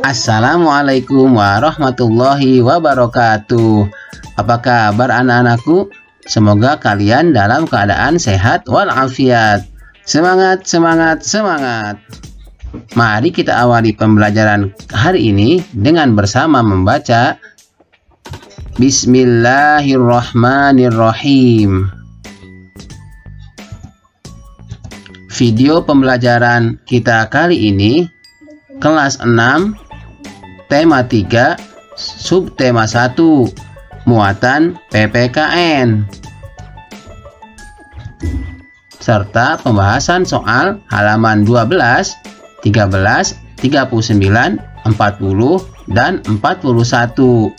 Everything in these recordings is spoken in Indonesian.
Assalamualaikum warahmatullahi wabarakatuh. Apa kabar anak-anakku? Semoga kalian dalam keadaan sehat walafiat. Semangat, semangat, semangat. Mari kita awali pembelajaran hari ini dengan bersama membaca Bismillahirrahmanirrahim. Video pembelajaran kita kali ini kelas 6, tema 3, subtema 1, muatan PPKN, serta pembahasan soal halaman 12, 13, 39, 40, dan 41.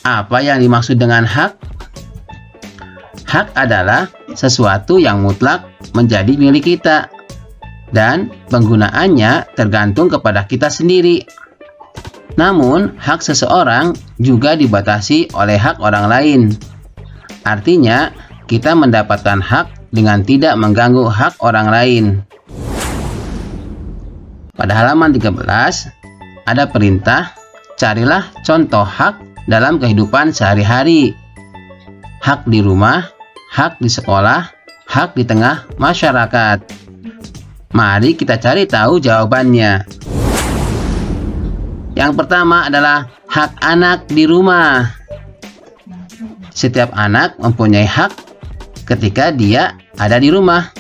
Apa yang dimaksud dengan hak? Hak adalah sesuatu yang mutlak menjadi milik kita, dan penggunaannya tergantung kepada kita sendiri. Namun, hak seseorang juga dibatasi oleh hak orang lain. Artinya, kita mendapatkan hak dengan tidak mengganggu hak orang lain. Pada halaman 13, ada perintah, carilah contoh hak dalam kehidupan sehari-hari. Hak di rumah, hak di sekolah, hak di tengah masyarakat. Mari kita cari tahu jawabannya. Yang pertama adalah hak anak di rumah. Setiap anak mempunyai hak ketika dia ada di rumah.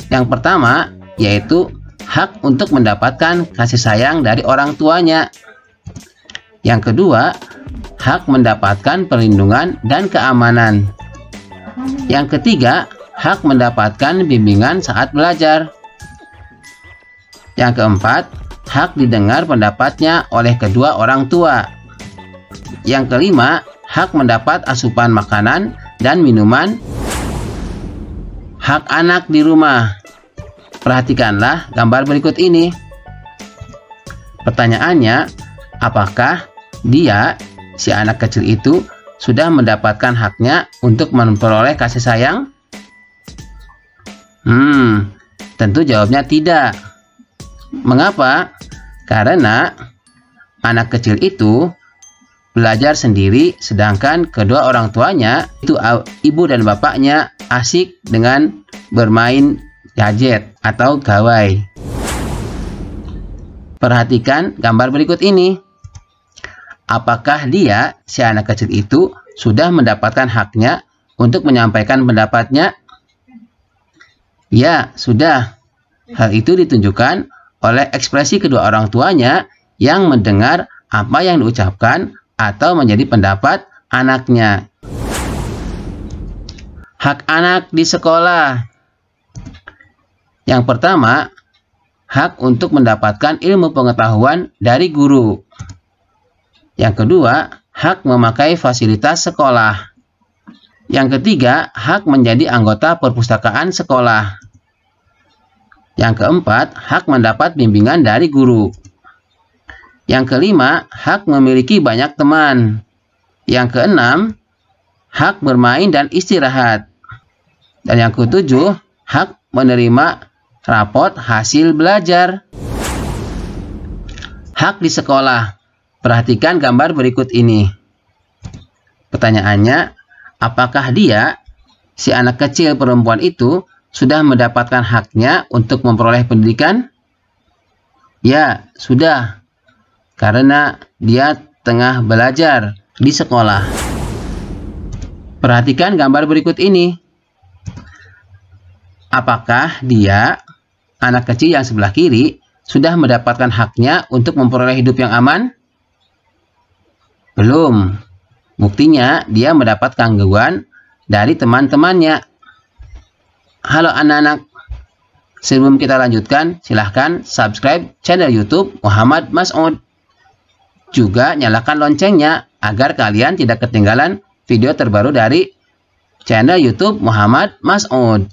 Yang pertama yaitu hak untuk mendapatkan kasih sayang dari orang tuanya. Yang kedua, hak mendapatkan perlindungan dan keamanan. Yang ketiga, hak mendapatkan bimbingan saat belajar. Yang keempat, hak didengar pendapatnya oleh kedua orang tua. Yang kelima, hak mendapat asupan makanan dan minuman. Hak anak di rumah. Perhatikanlah gambar berikut ini. Pertanyaannya, apakah dia, si anak kecil itu, sudah mendapatkan haknya untuk memperoleh kasih sayang? Tentu jawabnya tidak. Mengapa? Karena anak kecil itu belajar sendiri, sedangkan kedua orang tuanya, itu ibu dan bapaknya, asik dengan bermain gadget atau gawai. Perhatikan gambar berikut ini. Apakah dia, si anak kecil itu, sudah mendapatkan haknya untuk menyampaikan pendapatnya? Ya, sudah. Hal itu ditunjukkan oleh ekspresi kedua orang tuanya yang mendengar apa yang diucapkan atau menjadi pendapat anaknya. Hak anak di sekolah. Yang pertama, hak untuk mendapatkan ilmu pengetahuan dari guru. Yang kedua, hak memakai fasilitas sekolah. Yang ketiga, hak menjadi anggota perpustakaan sekolah. Yang keempat, hak mendapat bimbingan dari guru. Yang kelima, hak memiliki banyak teman. Yang keenam, hak bermain dan istirahat. Dan yang ketujuh, hak menerima rapot hasil belajar. Hak di sekolah. Perhatikan gambar berikut ini. Pertanyaannya, apakah dia, si anak kecil perempuan itu, sudah mendapatkan haknya untuk memperoleh pendidikan? Ya, sudah. Karena dia tengah belajar di sekolah. Perhatikan gambar berikut ini. Apakah dia, anak kecil yang sebelah kiri, sudah mendapatkan haknya untuk memperoleh hidup yang aman? Belum. Buktinya, dia mendapat gangguan dari teman-temannya. Halo anak-anak, sebelum kita lanjutkan, silahkan subscribe channel YouTube Muhammad Mas'ud. Juga nyalakan loncengnya agar kalian tidak ketinggalan video terbaru dari channel YouTube Muhammad Mas'ud.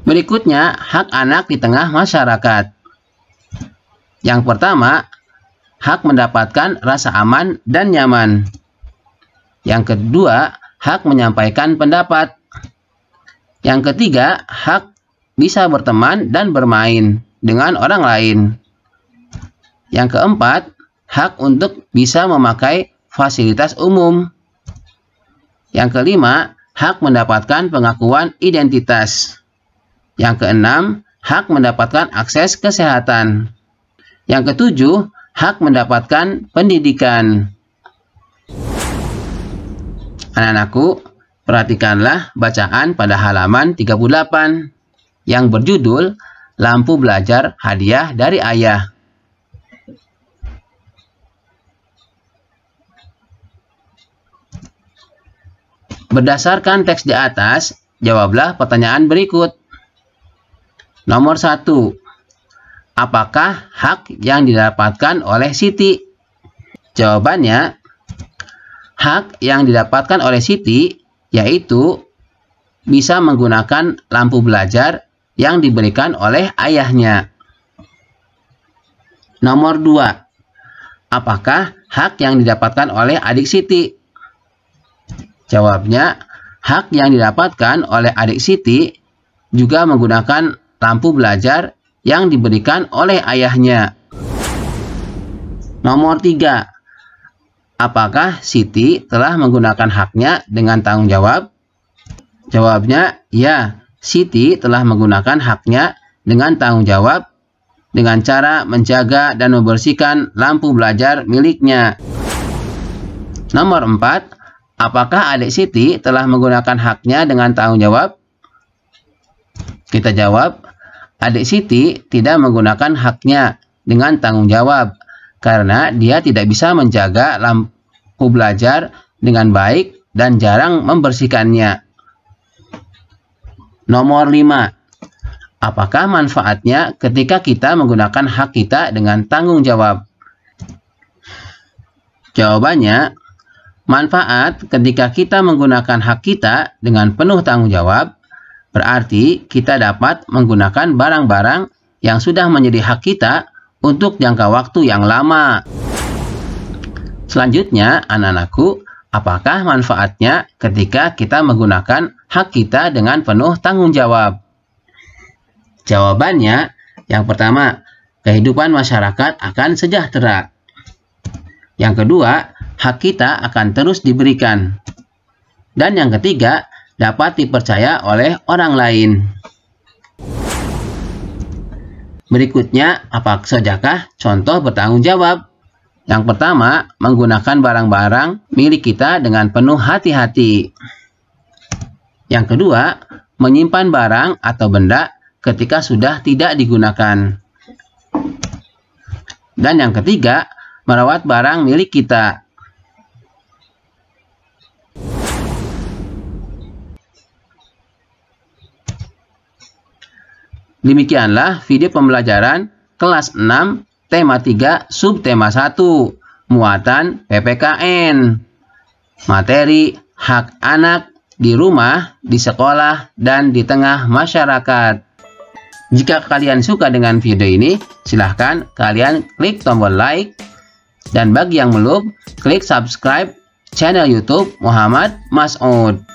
Berikutnya, hak anak di tengah masyarakat. Yang pertama, hak mendapatkan rasa aman dan nyaman. Yang kedua, hak menyampaikan pendapat. Yang ketiga, hak bisa berteman dan bermain dengan orang lain. Yang keempat, hak untuk bisa memakai fasilitas umum. Yang kelima, hak mendapatkan pengakuan identitas. Yang keenam, hak mendapatkan akses kesehatan. Yang ketujuh, hak mendapatkan pendidikan. Anak-anakku, perhatikanlah bacaan pada halaman 38 yang berjudul Lampu Belajar Hadiah dari Ayah. Berdasarkan teks di atas, jawablah pertanyaan berikut. Nomor 1. Apakah hak yang didapatkan oleh Siti? Jawabannya, hak yang didapatkan oleh Siti yaitu bisa menggunakan lampu belajar yang diberikan oleh ayahnya. Nomor 2. Apakah hak yang didapatkan oleh adik Siti? Jawabnya, hak yang didapatkan oleh adik Siti juga menggunakan lampu belajar yang diberikan oleh ayahnya. Nomor 3. Apakah Siti telah menggunakan haknya dengan tanggung jawab? Jawabnya, ya, Siti telah menggunakan haknya dengan tanggung jawab dengan cara menjaga dan membersihkan lampu belajar miliknya. Nomor 4. Apakah adik Siti telah menggunakan haknya dengan tanggung jawab? Kita jawab, adik Siti tidak menggunakan haknya dengan tanggung jawab karena dia tidak bisa menjaga lampu belajar dengan baik dan jarang membersihkannya. Nomor 5. Apakah manfaatnya ketika kita menggunakan hak kita dengan tanggung jawab? Jawabannya, manfaat ketika kita menggunakan hak kita dengan penuh tanggung jawab berarti kita dapat menggunakan barang-barang yang sudah menjadi hak kita untuk jangka waktu yang lama. Selanjutnya, anak-anakku, apakah manfaatnya ketika kita menggunakan hak kita dengan penuh tanggung jawab? Jawabannya, yang pertama, kehidupan masyarakat akan sejahtera. Yang kedua, hak kita akan terus diberikan. Dan yang ketiga, dapat dipercaya oleh orang lain. Berikutnya, apa sajakah contoh bertanggung jawab? Yang pertama, menggunakan barang-barang milik kita dengan penuh hati-hati. Yang kedua, menyimpan barang atau benda ketika sudah tidak digunakan. Dan yang ketiga, merawat barang milik kita. Demikianlah video pembelajaran kelas 6 tema 3 subtema 1 muatan PPKN. Materi hak anak di rumah, di sekolah, dan di tengah masyarakat. Jika kalian suka dengan video ini, silahkan kalian klik tombol like. Dan bagi yang belum, klik subscribe channel YouTube Muhammad Mas'ud.